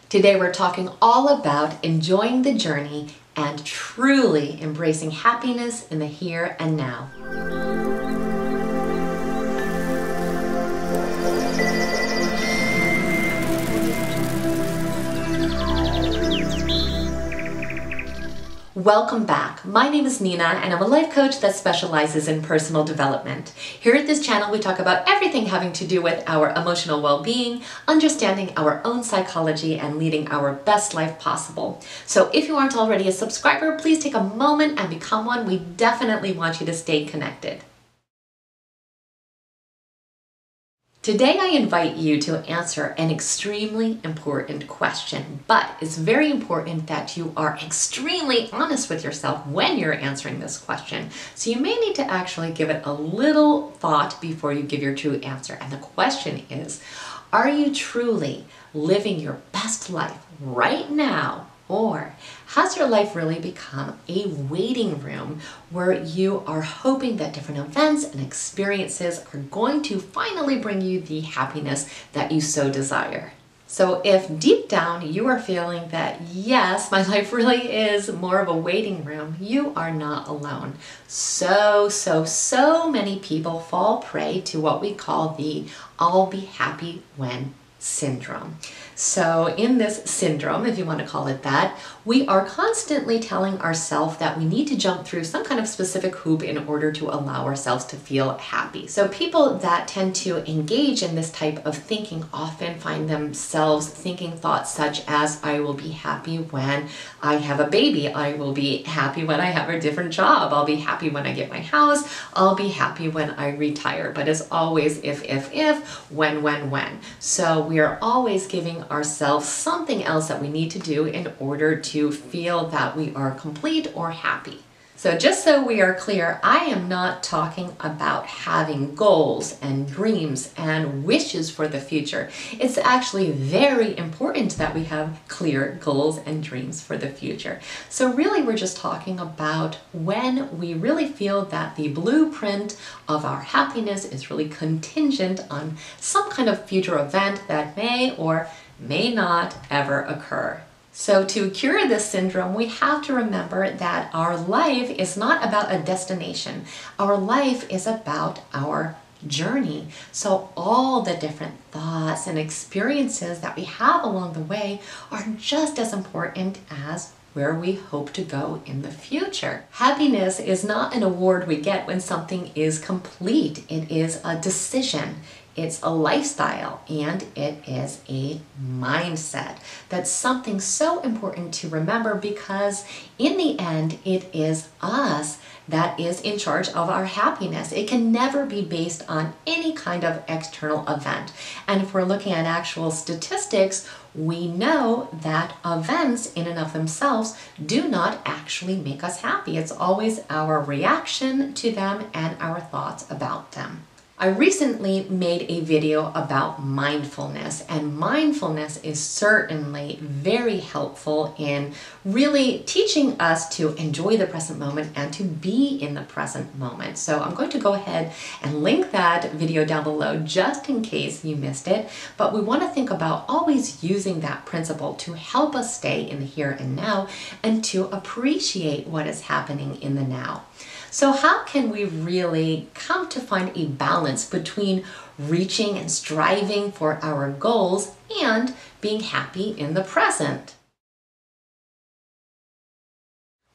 Today we're talking all about enjoying the journey and truly embracing happiness in the here and now. Welcome back. My name is Nena and I'm a life coach that specializes in personal development. Here at this channel we talk about everything having to do with our emotional well-being, understanding our own psychology, and leading our best life possible. So if you aren't already a subscriber, please take a moment and become one. We definitely want you to stay connected. Today I invite you to answer an extremely important question, but it's very important that you are extremely honest with yourself when you're answering this question. So you may need to actually give it a little thought before you give your true answer. And the question is, are you truly living your best life right now? Or has your life really become a waiting room where you are hoping that different events and experiences are going to finally bring you the happiness that you so desire? So if deep down you are feeling that, yes, my life really is more of a waiting room, you are not alone. So many people fall prey to what we call the "I'll be happy when" syndrome. So in this syndrome, if you want to call it that, we are constantly telling ourselves that we need to jump through some kind of specific hoop in order to allow ourselves to feel happy. So people that tend to engage in this type of thinking often find themselves thinking thoughts such as, I will be happy when I have a baby. I will be happy when I have a different job. I'll be happy when I get my house. I'll be happy when I retire. But it's always if, when. So we are always giving ourselves something else that we need to do in order to feel that we are complete or happy. So just so we are clear, I am not talking about having goals and dreams and wishes for the future. It's actually very important that we have clear goals and dreams for the future. So really we're just talking about when we really feel that the blueprint of our happiness is really contingent on some kind of future event that may or may not ever occur. So to cure this syndrome, we have to remember that our life is not about a destination. Our life is about our journey. So all the different thoughts and experiences that we have along the way are just as important as where we hope to go in the future. Happiness is not an award we get when something is complete. It is a decision. It's a lifestyle, and it is a mindset. That's something so important to remember because in the end, it is us that is in charge of our happiness. It can never be based on any kind of external event. And if we're looking at actual statistics, we know that events in and of themselves do not actually make us happy. It's always our reaction to them and our thoughts about them. I recently made a video about mindfulness, and mindfulness is certainly very helpful in really teaching us to enjoy the present moment and to be in the present moment. So I'm going to go ahead and link that video down below just in case you missed it. But we want to think about always using that principle to help us stay in the here and now and to appreciate what is happening in the now. So how can we really come to find a balance between reaching and striving for our goals and being happy in the present?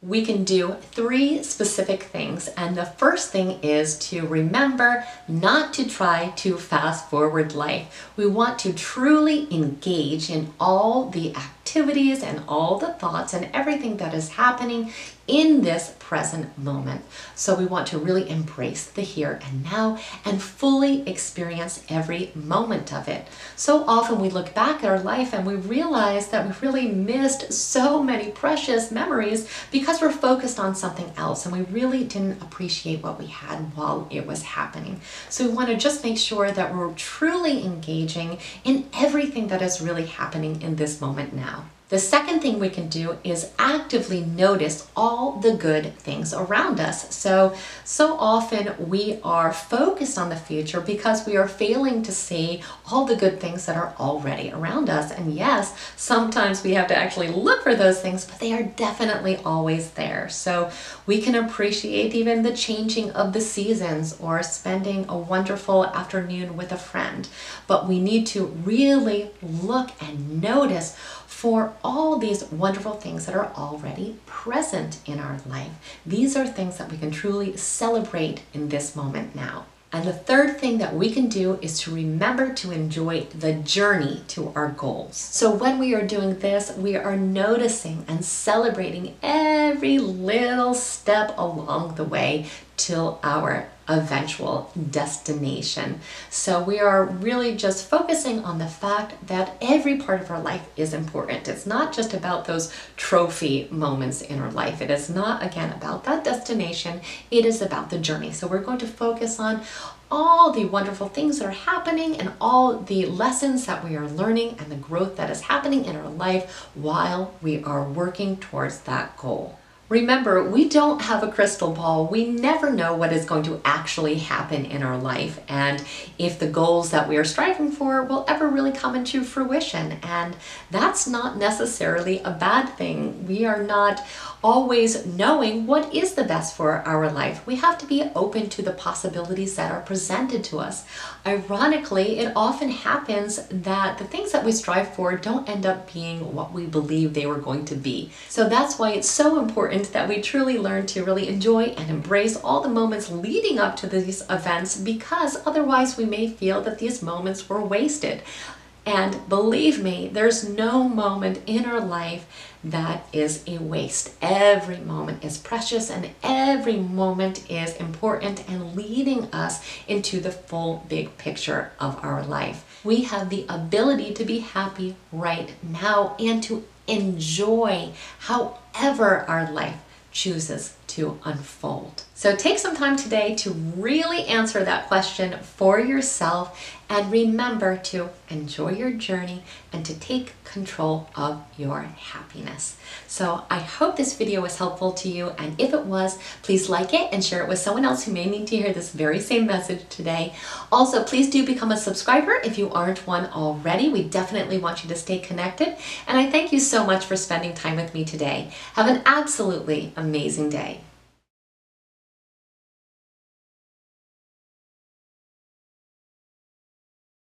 We can do 3 specific things, and the first thing is to remember not to try to fast forward life. We want to truly engage in all the activities and all the thoughts and everything that is happening in this present moment. So we want to really embrace the here and now and fully experience every moment of it. So often we look back at our life and we realize that we really missed so many precious memories because we're focused on something else and we really didn't appreciate what we had while it was happening. So we want to just make sure that we're truly engaging in everything that is really happening in this moment now. The second thing we can do is actively notice all the good things around us. So often we are focused on the future because we are failing to see all the good things that are already around us. And yes, sometimes we have to actually look for those things, but they are definitely always there. So we can appreciate even the changing of the seasons or spending a wonderful afternoon with a friend. But we need to really look and notice for all these wonderful things that are already present in our life. These are things that we can truly celebrate in this moment now. And the third thing that we can do is to remember to enjoy the journey to our goals. So when we are doing this, we are noticing and celebrating every little step along the way till our eventual destination. So we are really just focusing on the fact that every part of our life is important. It's not just about those trophy moments in our life. It is not, again, about that destination. It is about the journey. So we're going to focus on all the wonderful things that are happening and all the lessons that we are learning and the growth that is happening in our life while we are working towards that goal. Remember, we don't have a crystal ball. We never know what is going to actually happen in our life and if the goals that we are striving for will ever really come into fruition. And that's not necessarily a bad thing. We are not always knowing what is the best for our life. We have to be open to the possibilities that are presented to us. Ironically, it often happens that the things that we strive for don't end up being what we believe they were going to be. So that's why it's so important that we truly learn to really enjoy and embrace all the moments leading up to these events, because otherwise we may feel that these moments were wasted. And believe me, there's no moment in our life that is a waste. Every moment is precious and every moment is important and leading us into the full big picture of our life. We have the ability to be happy right now and to enjoy however our life chooses to unfold. So take some time today to really answer that question for yourself and remember to enjoy your journey and to take control of your happiness. So I hope this video was helpful to you, and if it was, please like it and share it with someone else who may need to hear this very same message today. Also, please do become a subscriber if you aren't one already. We definitely want you to stay connected, and I thank you so much for spending time with me today. Have an absolutely amazing day.